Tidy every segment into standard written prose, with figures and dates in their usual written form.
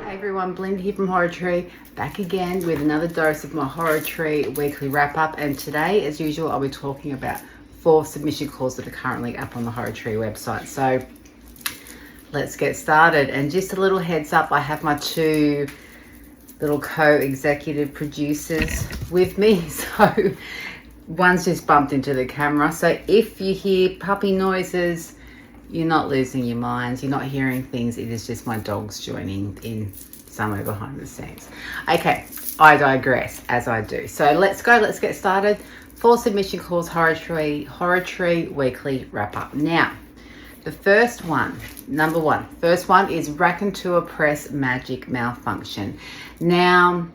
Everyone, Belinda here from Horror Tree, back again with another dose of my Horror Tree weekly wrap up. And today, as usual, I'll be talking about 4 submission calls that are currently up on the Horror Tree website. So let's get started. And just a little heads up, I have my 2 little co-executive producers with me. So one's just bumped into the camera. So if you hear puppy noises, you're not losing your minds. You're not hearing things. It is just my dogs joining in somewhere behind the scenes. Okay, I digress, as I do. So let's go. Let's get started. 4 submission calls, Horror Tree weekly wrap up. Now, the first one, first one is Raconteur Press Magic Malfunction. Now,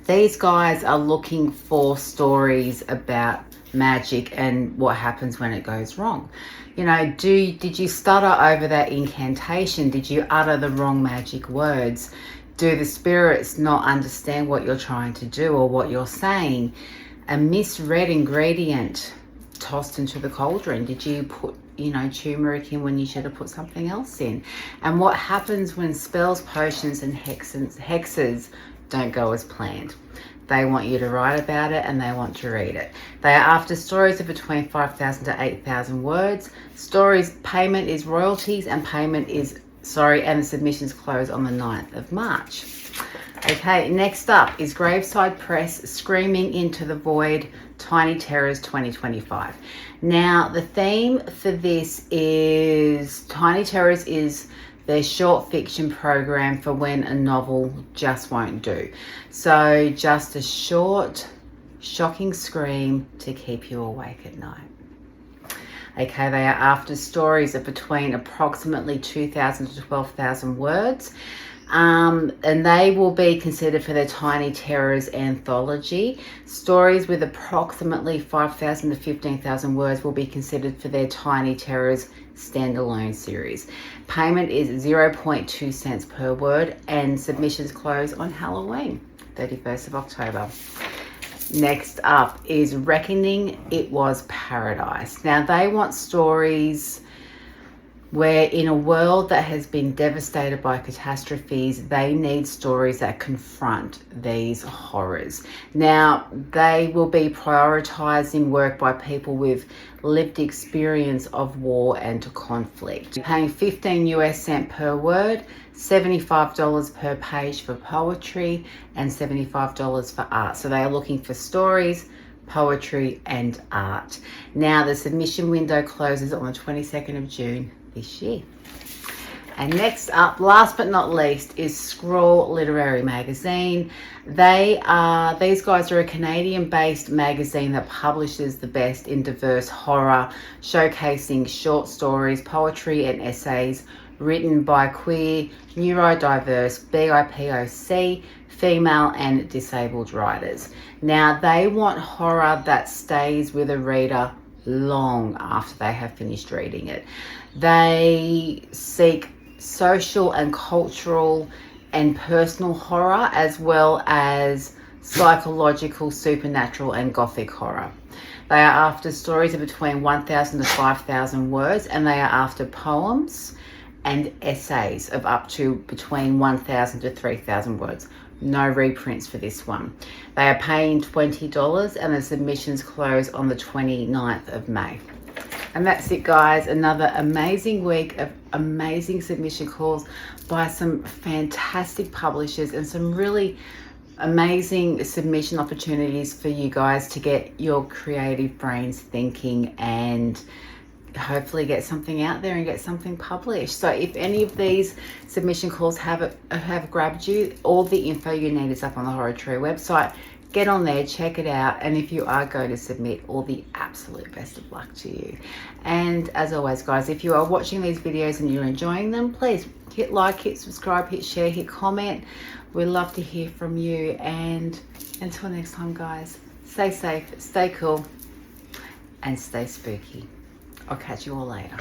these guys are looking for stories about magic and what happens when it goes wrong. You know, did you stutter over that incantation? Did you utter the wrong magic words? Do the spirits not understand what you're trying to do or what you're saying? A misread ingredient tossed into the cauldron. Did you put, turmeric in when you should have put something else in? And what happens when spells, potions, and hexes don't go as planned? They want you to write about it and they want to read it. They are after stories of between 5,000 to 8,000 words. Stories, payment is royalties, and and the submissions close on the 9th of March. Okay, next up is Graveside Press, Screaming Into the Void, Tiny Terrors 2025. Now, the theme for this is Tiny Terrors is their short fiction program for when a novel just won't do. So just a short, shocking scream to keep you awake at night. Okay, they are after stories of between approximately 2,000 to 12,000 words. And they will be considered for their Tiny Terrors anthology. Stories with approximately 5,000 to 15,000 words will be considered for their Tiny Terrors standalone series. Payment is 0.2 cents per word, and submissions close on Halloween, 31st of October. Next up is Reckoning It Was Paradise. Now, they want stories where in a world that has been devastated by catastrophes, they need stories that confront these horrors. Now, they will be prioritizing work by people with lived experience of war and conflict. Paying 15 US cents per word, $75 per page for poetry, and $75 for art. So they are looking for stories, poetry, and art. Now, the submission window closes on the 22nd of June this year. And next up, last but not least, is Scrawl Literary Magazine. These guys are a Canadian-based magazine that publishes the best in diverse horror, showcasing short stories, poetry, and essays written by queer, neurodiverse, BIPOC, female, and disabled writers. Now, they want horror that stays with a reader long after they have finished reading it. They seek social and cultural and personal horror, as well as psychological, supernatural, and gothic horror. They are after stories of between 1,000 to 5,000 words, and they are after poems and essays of up to between 1,000 to 3,000 words. No reprints for this one. They are paying $20, and the submissions close on the 29th of May. And that's it, guys. Another amazing week of amazing submission calls by some fantastic publishers and some really amazing submission opportunities for you guys to get your creative brains thinking and hopefully get something out there and get something published. So if any of these submission calls have grabbed you, all the info you need is up on the Horror Tree website. Get on there, check it out, and if you are going to submit, all the absolute best of luck to you. And as always, guys, if you are watching these videos and you're enjoying them, please hit like, hit subscribe, hit share, hit comment. We'd love to hear from you. And until next time, guys, stay safe, stay cool, and stay spooky. I'll catch you all later.